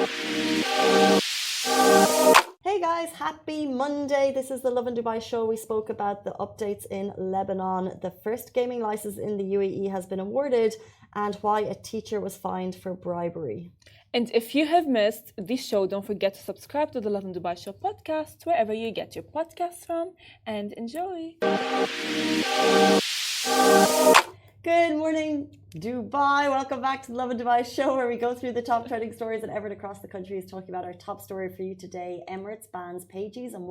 Hey guys, happy Monday. This is the Lovin Dubai show. We spoke about the updates in Lebanon. The first gaming license in the UAE has been awarded and why a teacher was fined for bribery. And if you have missed this show, don't forget to subscribe to the Lovin Dubai show podcast wherever you get your podcasts from, and enjoy. Good morning, Dubai. Welcome back to the Lovin Dubai show, where we go through the top trending stories that Everett across the country is talking about. Our top story for you today: Emirates bans pagers and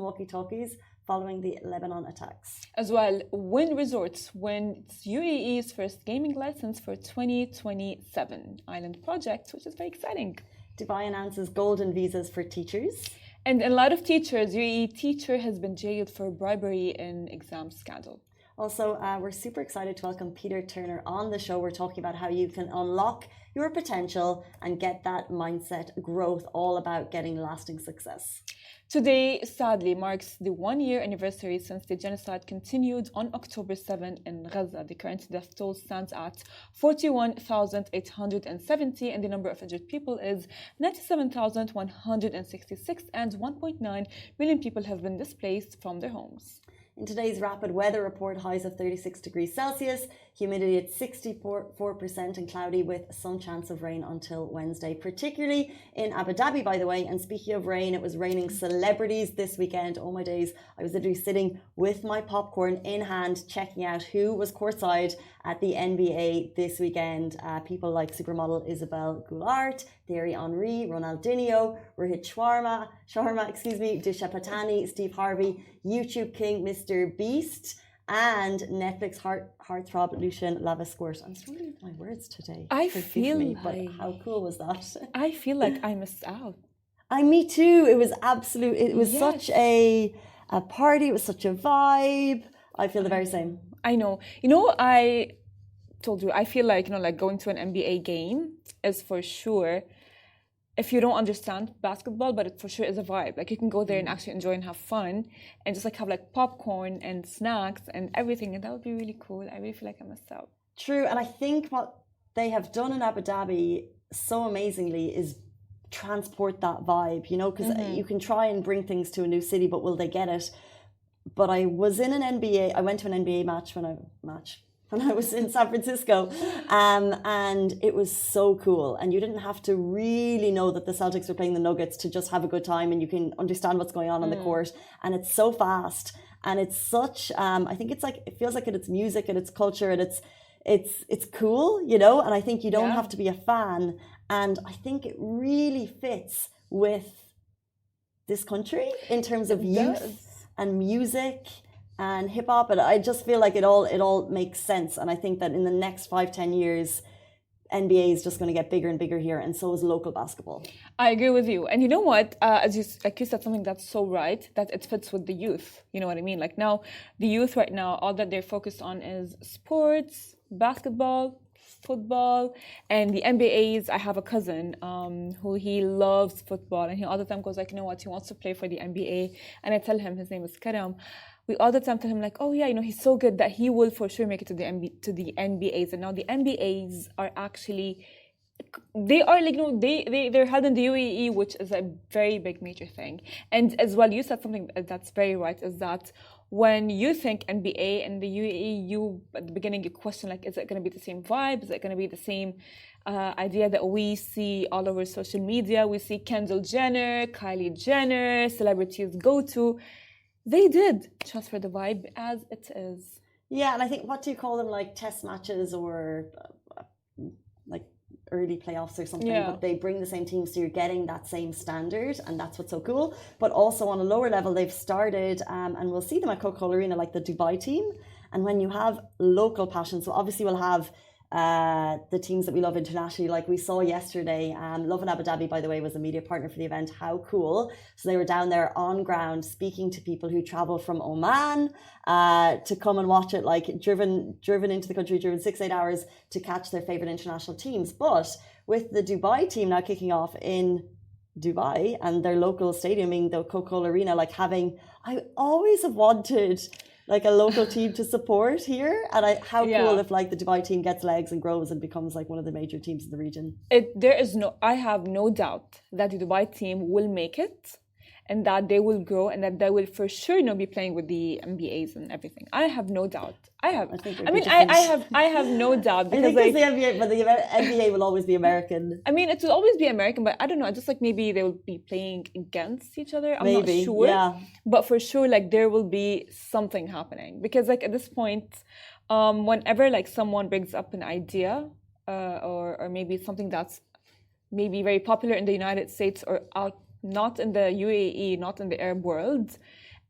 walkie-talkies following the Lebanon attacks. As well, Wynn Resorts wins UAE's first gaming license for 2027 Island project, which is very exciting. Dubai announces golden visas for teachers. And a lot of teachers, UAE teacher has been jailed for bribery in exam scandal. Also, we're super excited to welcome Peter Turner on the show. We're talking about how you can unlock your potential and get that mindset growth, all about getting lasting success. Today, sadly, marks the 1-year anniversary since the genocide continued on October 7 in Gaza. The current death toll stands at 41,870 and the number of injured people is 97,166 and 1.9 million people have been displaced from their homes. In today's rapid weather report, highs of 36 degrees Celsius, humidity at 64% and cloudy with some chance of rain until Wednesday, particularly in Abu Dhabi, by the way. And speaking of rain, it was raining celebrities this weekend. Oh my days, I was literally sitting with my popcorn in hand, checking out who was courtside at the NBA this weekend. People like supermodel Isabelle Goulart, Thierry Henry, Ronaldinho, Rohit Sharma, Disha Patani, Steve Harvey, YouTube King, Mr. Beast, and Netflix heartthrob Lucien Lavascourt. I'm struggling with my words today. But how cool was that? I feel like I missed out. Me too. It was absolute. It was such a party. It was such a vibe. I feel the very same. I know. I told you, I feel like, like going to an NBA game is for sure, if you don't understand basketball, but it for sure is a vibe. Like you can go there and actually enjoy and have fun and just like have like popcorn and snacks and everything. And that would be really cool. I really feel like I missed out. True. And I think what they have done in Abu Dhabi so amazingly is transport that vibe, because you can try and bring things to a new city, but will they get it? But I was in an NBA, I went to an NBA match when I was in San Francisco, and it was so cool. And you didn't have to really know that the Celtics were playing the Nuggets to just have a good time, and you can understand what's going on the court. And it's so fast, and it's such. I think it's like it feels like it's music and it's culture and it's cool, And I think you don't have to be a fan, and I think it really fits with this country in terms of youth and music and hip hop, but I just feel like it all makes sense. And I think that in the next 5-10 years, NBA is just going to get bigger and bigger here, and so is local basketball. I agree with you. And you know what? As you said something that's so right, that it fits with the youth. You know what I mean? Like now, the youth right now, all that they're focused on is sports, basketball, football, and the NBAs. I have a cousin who he loves football, and he all the time goes like, you know what? He wants to play for the NBA, and I tell him, his name is Karam. We all the time tell him like, oh yeah, he's so good that he will for sure make it to the NBAs. And now the NBAs are actually, they are like, they're held in the UAE, which is a very big major thing. And as well, you said something that's very right, is that when you think NBA and the UAE, you at the beginning you question like, is it going to be the same vibe? Is it going to be the same idea that we see all over social media? We see Kendall Jenner, Kylie Jenner, celebrities go to. They did just for the vibe as it is. Yeah, and I think, what do you call them, like test matches or like early playoffs or something? But they bring the same teams, so you're getting that same standard, and that's what's so cool. But also on a lower level, they've started, and we'll see them at Coca-Cola Arena, like the Dubai team. And when you have local passion, so obviously we'll have the teams that we love internationally, like we saw yesterday. Lovin Abu Dhabi, by the way, was a media partner for the event. How cool. So they were down there on ground speaking to people who travel from Oman to come and watch it, like driven into the country, driven 6-8 hours to catch their favorite international teams. But with the Dubai team now kicking off in Dubai and their local stadium being the Coca-Cola Arena, like I always have wanted like a local team to support here. And how cool Yeah. if like the Dubai team gets legs and grows and becomes like one of the major teams in the region. I have no doubt that the Dubai team will make it, and that they will grow, and that they will for sure be playing with the NBAs and everything. I have no doubt. I have no doubt I because think it's the NBA, but the NBA will always be American. I mean, it will always be American, but I don't know. Just like maybe they will be playing against each other. I'm not sure. Yeah. But for sure, like there will be something happening because, like at this point, whenever like someone brings up an idea, or maybe something that's maybe very popular in the United States or out, not in the UAE, not in the Arab world,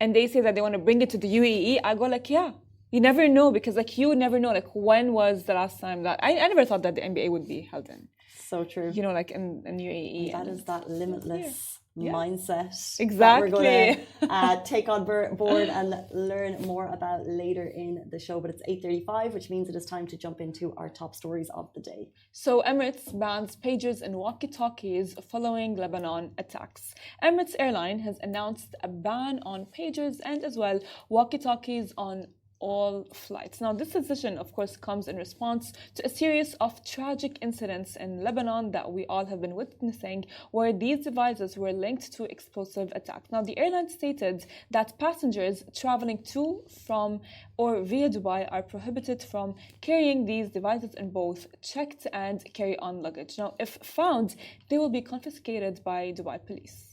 and they say that they want to bring it to the UAE, I go like, yeah. You never know because like you never know like when was the last time that I never thought that the NBA would be held in. So true. You know, like in UAE. That is that limitless mindset. Exactly. That we're going to take on board and learn more about later in the show. But it's 8:35, which means it is time to jump into our top stories of the day. So Emirates bans pagers and walkie-talkies following Lebanon attacks. Emirates Airline has announced a ban on pagers and as well walkie-talkies on all flights. Now, this decision, of course, comes in response to a series of tragic incidents in Lebanon that we all have been witnessing, where these devices were linked to explosive attacks. Now, the airline stated that passengers traveling to, from, or via Dubai are prohibited from carrying these devices in both checked and carry-on luggage. Now, if found, they will be confiscated by Dubai police.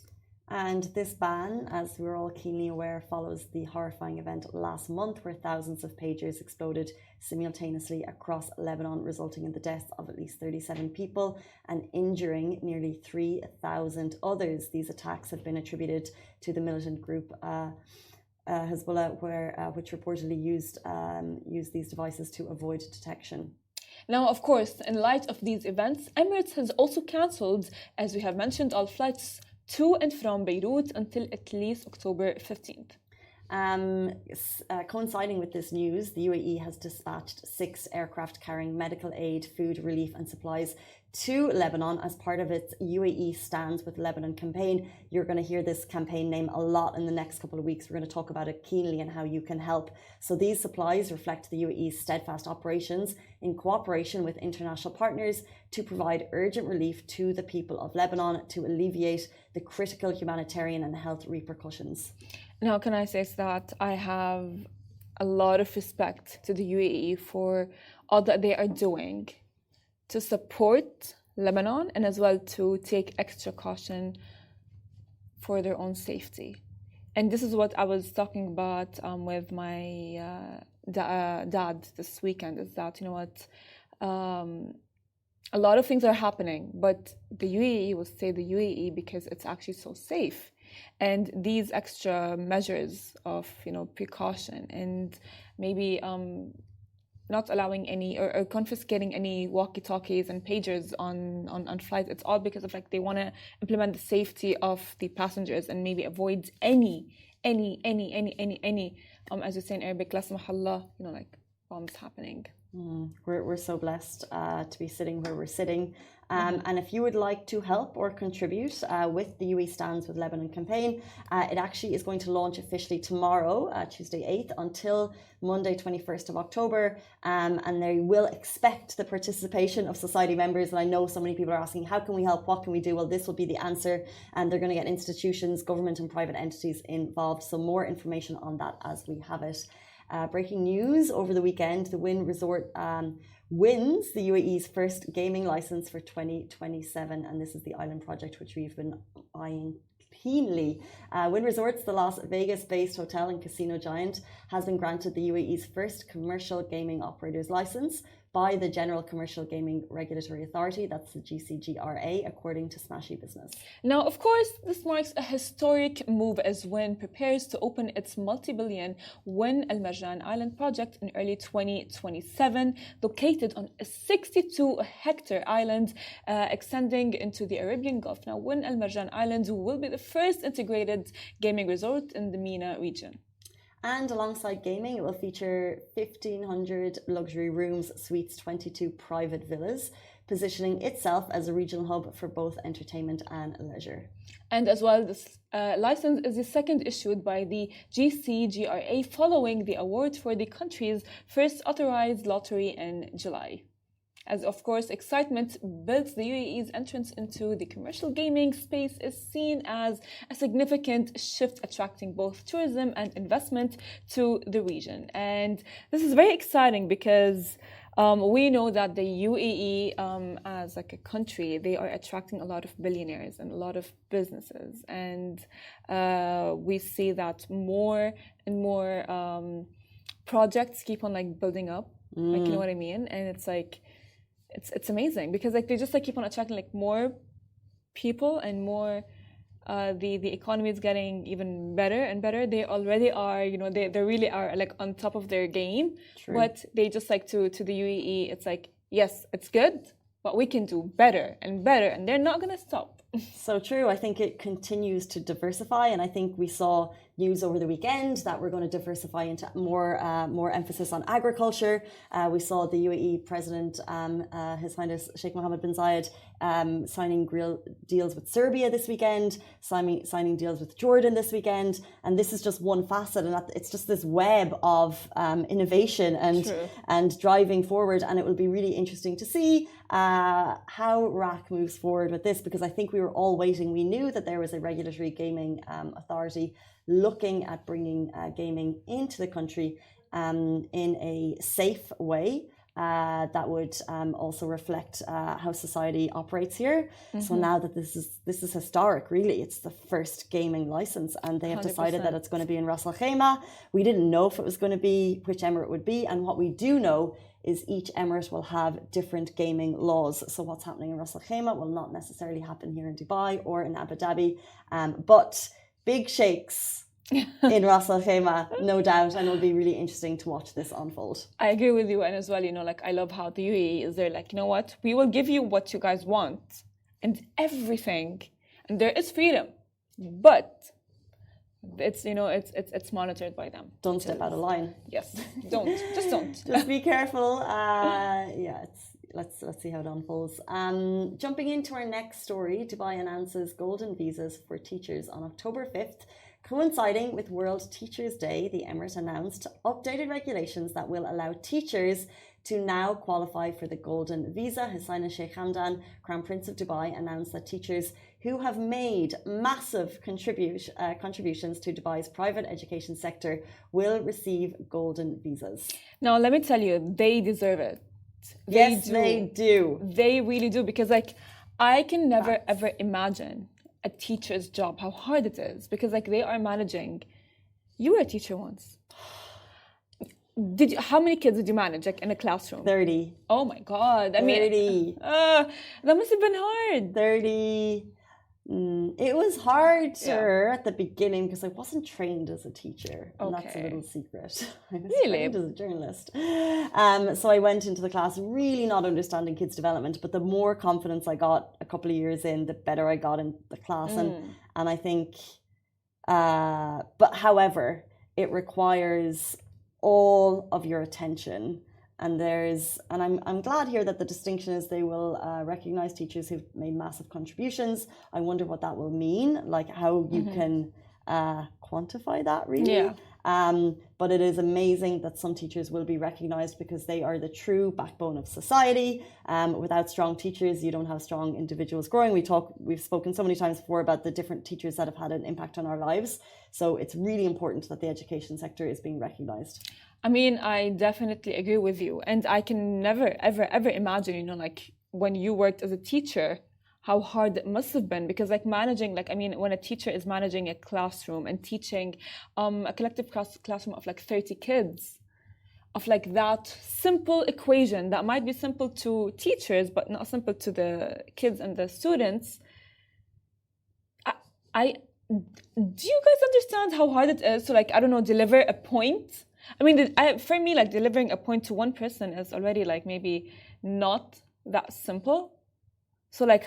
And this ban, as we're all keenly aware, follows the horrifying event last month where thousands of pagers exploded simultaneously across Lebanon, resulting in the deaths of at least 37 people and injuring nearly 3,000 others. These attacks have been attributed to the militant group Hezbollah, which reportedly used these devices to avoid detection. Now, of course, in light of these events, Emirates has also cancelled, as we have mentioned, all flights to and from Beirut until at least October 15th. Coinciding with this news, the UAE has dispatched 6 aircraft carrying medical aid, food, relief and supplies to Lebanon as part of its UAE Stands with Lebanon campaign. You're going to hear this campaign name a lot in the next couple of weeks. We're going to talk about it keenly and how you can help. So these supplies reflect the UAE's steadfast operations in cooperation with international partners to provide urgent relief to the people of Lebanon to alleviate the critical humanitarian and health repercussions. Now, can I say that I have a lot of respect to the UAE for all that they are doing to support Lebanon and as well to take extra caution for their own safety. And this is what I was talking about with my dad this weekend, is that, you know what, a lot of things are happening, but the UAE will stay the UAE because it's actually so safe. And these extra measures of, you know, precaution and maybe not allowing any or confiscating any walkie-talkies and pagers on flights, it's all because of like they want to implement the safety of the passengers and maybe avoid any as you say in Arabic, la samahallah, you know, like bombs happening. We're so blessed to be sitting where we're sitting. And if you would like to help or contribute with the UAE Stands with Lebanon campaign, it actually is going to launch officially tomorrow, Tuesday 8th, until Monday 21st of October. And they will expect the participation of society members. And I know so many people are asking, how can we help? What can we do? Well, this will be the answer. And they're going to get institutions, government and private entities involved. So more information on that as we have it. Breaking news over the weekend, the Wynn Resort wins the UAE's first gaming license for 2027, and this is the island project which we've been eyeing keenly. Wynn Resorts, the Las Vegas-based hotel and casino giant, has been granted the UAE's first commercial gaming operator's license by the General Commercial Gaming Regulatory Authority, that's the GCGRA, according to Smashy Business. Now, of course, this marks a historic move as Wynn prepares to open its multi-billion Wynn Al Marjan Island project in early 2027, located on a 62-hectare island extending into the Arabian Gulf. Now, Wynn Al Marjan Island will be the first integrated gaming resort in the MENA region. And alongside gaming, it will feature 1,500 luxury rooms, suites, 22 private villas, positioning itself as a regional hub for both entertainment and leisure. And as well, this license is the second issued by the GCGRA following the award for the country's first authorized lottery in July. As of course, excitement builds, the UAE's entrance into the commercial gaming space is seen as a significant shift, attracting both tourism and investment to the region. And this is very exciting because we know that the UAE, as like a country, they are attracting a lot of billionaires and a lot of businesses, and we see that more and more projects keep on like building up, like, you know what I mean? And it's like it's amazing because like they just like keep on attracting like more people and more. The economy is getting even better and better. They already are, you know, they really are like on top of their game. True. But they just like to the UAE, it's like, yes, it's good, but we can do better and better, and they're not gonna stop. So true. I think it continues to diversify, and I think we saw news over the weekend that we're going to diversify into more emphasis on agriculture. We saw the UAE President, His Highness Sheikh Mohammed bin Zayed, signing deals with Serbia this weekend, signing deals with Jordan this weekend, and this is just one facet, and it's just this web of innovation and driving forward. And it will be really interesting to see how RAC moves forward with this, because I think we were all waiting. We knew that there was a regulatory gaming authority looking at bringing gaming into the country in a safe way that would also reflect how society operates here. So now that this is historic, really, it's the first gaming license, and they have decided 100%. that it's going to be in Ras Al Khaimah. We didn't know if it was going to be, which emirate would be, and what we do know is each emirate will have different gaming laws. So what's happening in Ras Al Khaimah will not necessarily happen here in Dubai or in Abu Dhabi, but big shakes in Ras Al Khaimah, no doubt, and it'll be really interesting to watch this unfold. I agree with you, and as well, you know, like I love how the UAE is there, like, you know what, we will give you what you guys want and everything, and there is freedom, but it's, you know, it's monitored by them. Don't step out of line. Yes, just don't. Just be careful. Let's see how it unfolds. Jumping into our next story, Dubai announces golden visas for teachers on October 5th. Coinciding with World Teachers' Day, the Emirate announced updated regulations that will allow teachers to now qualify for the golden visa. His Highness Sheikh Hamdan, Crown Prince of Dubai, announced that teachers who have made massive contributions to Dubai's private education sector will receive golden visas. Now, let me tell you, they deserve it. They do. They really do, because like I can never ever imagine a teacher's job, how hard it is, because like they are managing. You were a teacher once. How many kids did you manage, like in a classroom? 30. Oh my God! 30. That must have been hard. 30. It was harder at the beginning because I wasn't trained as a teacher, and that's a little secret. I was trained as a journalist. So I went into the class really not understanding kids' development, but the more confidence I got a couple of years in, the better I got in the class. And I think, but however, it requires all of your attention. And I'm glad here that the distinction is they will recognize teachers who've made massive contributions. I wonder what that will mean, like how you can quantify that, really. Yeah. But it is amazing that some teachers will be recognized because they are the true backbone of society. Without strong teachers, you don't have strong individuals growing. We've spoken so many times before about the different teachers that have had an impact on our lives. So it's really important that the education sector is being recognized. I mean, I definitely agree with you. And I can never, ever, ever imagine, you know, like when you worked as a teacher, how hard it must have been. Because like managing, like, I mean, when a teacher is managing a classroom and teaching a collective classroom of like 30 kids, of like that simple equation that might be simple to teachers, but not simple to the kids and the students. Do you guys understand how hard it is to, like, I don't know, deliver a point? I mean, for me, like delivering a point to one person is already like maybe not that simple. So like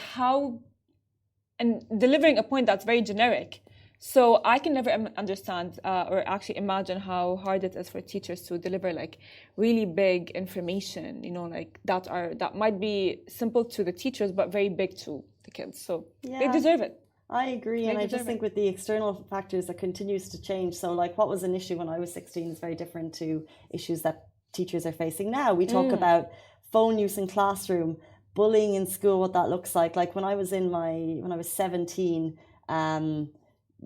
and delivering a point that's very generic. So I can never understand or actually imagine how hard it is for teachers to deliver like really big information, like that might be simple to the teachers but very big to the kids. So they deserve it. I agree, and I just think with the external factors that continues to change. So like what was an issue when I was 16 is very different to issues that teachers are facing now. We talk about phone use in classroom, bullying in school, what that looks like. Like when I was 17,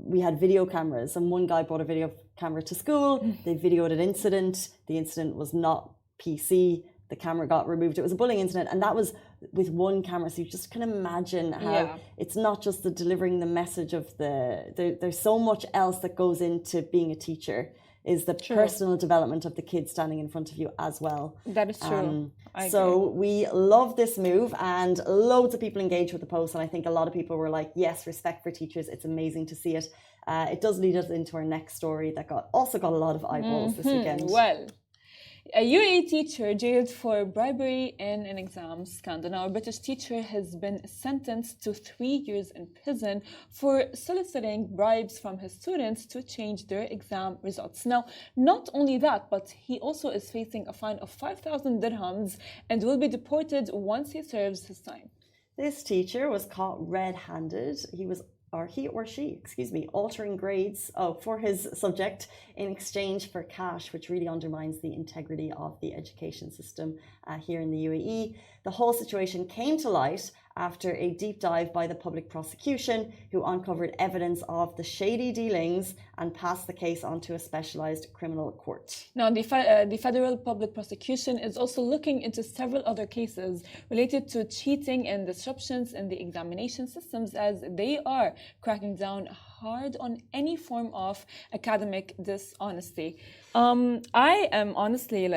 we had video cameras, and one guy brought a video camera to school. They videoed an incident. The incident was not PC. The camera got removed. It was a bullying incident, and that was with one camera. So you just can imagine how it's not just the delivering the message of there's so much else that goes into being a teacher, is the personal development of the kids standing in front of you as well. That is true. So we love this move, and loads of people engage with the post, and I think a lot of people were like, yes, respect for teachers. It's amazing to see it. It does lead us into our next story that also got a lot of eyeballs this weekend. Well, a UAE teacher jailed for bribery in an exam scandal. Now, a British teacher has been sentenced to 3 years in prison for soliciting bribes from his students to change their exam results. Now, not only that, but he also is facing a fine of 5,000 dirhams and will be deported once he serves his time. This teacher was caught red-handed. He or she, altering grades for his subject in exchange for cash, which really undermines the integrity of the education system here in the UAE. The whole situation came to light after a deep dive by the public prosecution, who uncovered evidence of the shady dealings and passed the case on to a specialized criminal court. Now, the federal public prosecution is also looking into several other cases related to cheating and disruptions in the examination systems, as they are cracking down hard on any form of academic dishonesty. I am honestly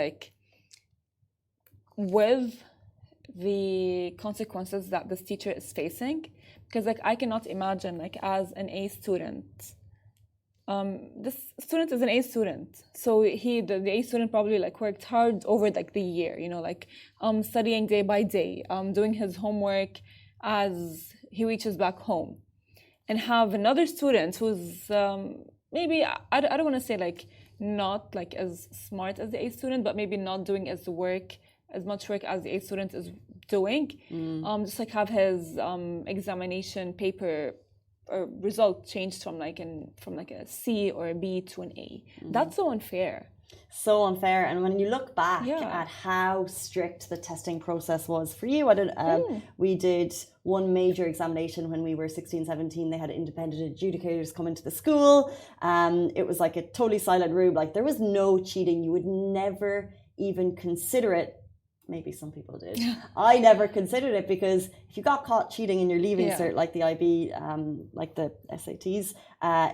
with the consequences that this teacher is facing, because I cannot imagine as an A student, this student is an A student, so the A student probably worked hard over the year, studying day by day, doing his homework as he reaches back home, and have another student who's maybe I don't want to say not as smart as the A student, but maybe not doing as much work as the A student is doing, just have his examination paper or result changed from a C or a B to an A. That's so unfair. So unfair. And when you look back at how strict the testing process was for you, we did one major examination when we were 16, 17. They had independent adjudicators come into the school. It was a totally silent room. There was no cheating. You would never even consider it. Maybe some people did. I never considered it, because if you got caught cheating in your leaving cert, like the IB, like the SATs,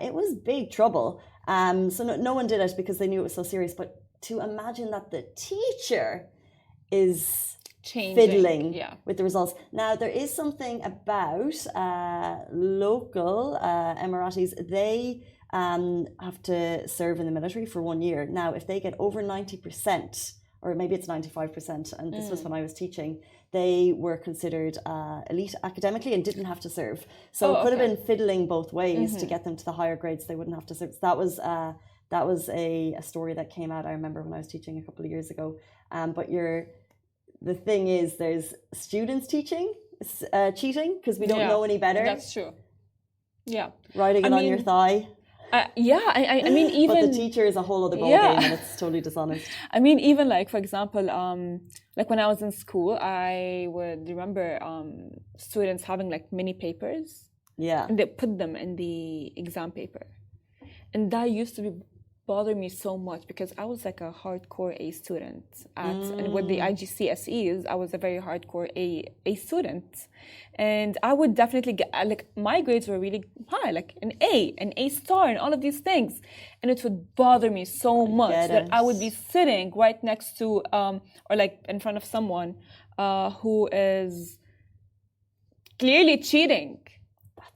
it was big trouble. So no one did it because they knew it was so serious. But to imagine that the teacher is fiddling with the results. Now, there is something about local Emiratis. They have to serve in the military for 1 year. Now, if they get over 90%, or maybe it's 95%, and this was when I was teaching, they were considered elite academically and didn't have to serve. So it could have been fiddling both ways to get them to the higher grades. They wouldn't have to serve. So that was a story that came out, I remember, when I was teaching a couple of years ago. But the thing is, there's students cheating because we don't know any better. That's true. Yeah. Writing it on your thigh. I mean, even... But the teacher is a whole other ballgame, and it's totally dishonest. I mean, even for example, when I was in school, I would remember students having mini papers. Yeah. And they put them in the exam paper. And that used to bother me so much, because I was a hardcore A student. And with the IGCSEs, I was a very hardcore A student. And I would definitely get, my grades were really high, an A star, and all of these things. And it would bother me so much that I would be sitting right next to, or in front of someone who is clearly cheating.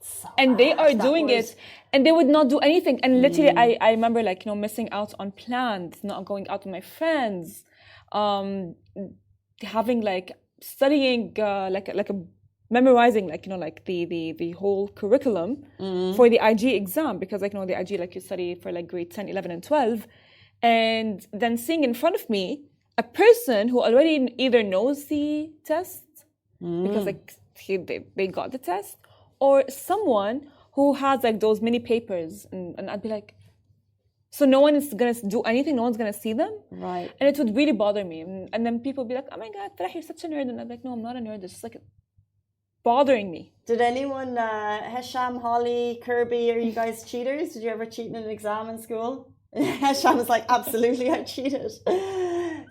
So and they are doing it, and they would not do anything. And literally, I remember missing out on plans, not going out with my friends, having studying a memorizing the whole curriculum for the IG exam, because the IG you study for grade 10, 11 and 12, and then seeing in front of me a person who already either knows the test because they got the test, or someone who has those mini papers, and I'd be like, so no one is gonna do anything, no one's gonna see them, right? And it would really bother me, and then people would be like, oh my god, Farah, you're such a nerd, and I'm like, no, I'm not a nerd, it's just bothering me. Did anyone, Hesham, Holly, Kirby, are you guys cheaters? Did you ever cheat in an exam in school? Hesham is like, absolutely, I cheated.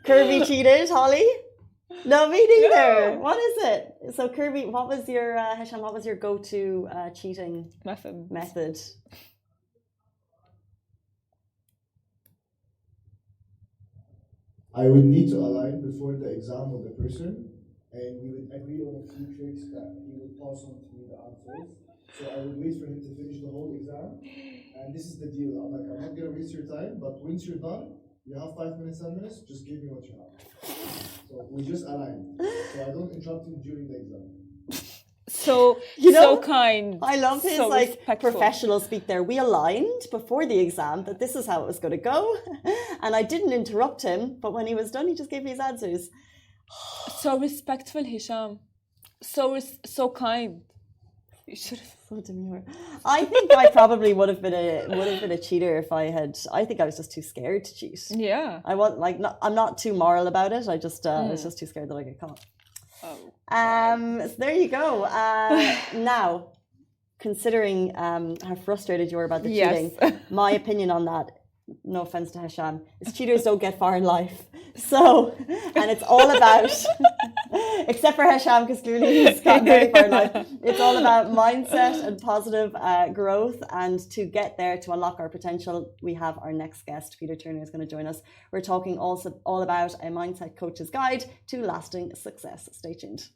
Kirby cheated, Holly? No, me neither. No. What is it? So Kirby, what was your, Hesham, what was your go-to cheating method? I would need to align before the exam with the person, and we would agree on a few tricks that he would pass on to me the answers. So I would wait for him to finish the whole exam, and this is the deal. I'm like, I'm not gonna waste your time, but once you're done, you have 5 minutes, 10 minutes, just give me what you have. So we just align. So I don't interrupt him during the exam. So so kind. I love his professional speak there. We aligned before the exam that this is how it was going to go, and I didn't interrupt him. But when he was done, he just gave me his answers. So respectful, Hisham. So kind. You should have. So demure. I think I probably would have been a cheater if I had. I think I was just too scared to cheat. Yeah. I'm not too moral about it. I just was just too scared that I get caught. Oh. So there you go. Now, considering how frustrated you were about the cheating, my opinion on that, no offense to Hesham, is cheaters don't get far in life. So, and it's all about, except for Hesham, because clearly he's gotten very far in life, it's all about mindset and positive growth. And to get there, to unlock our potential, we have our next guest, Peter Turner, is going to join us. We're talking also all about a mindset coach's guide to lasting success. Stay tuned.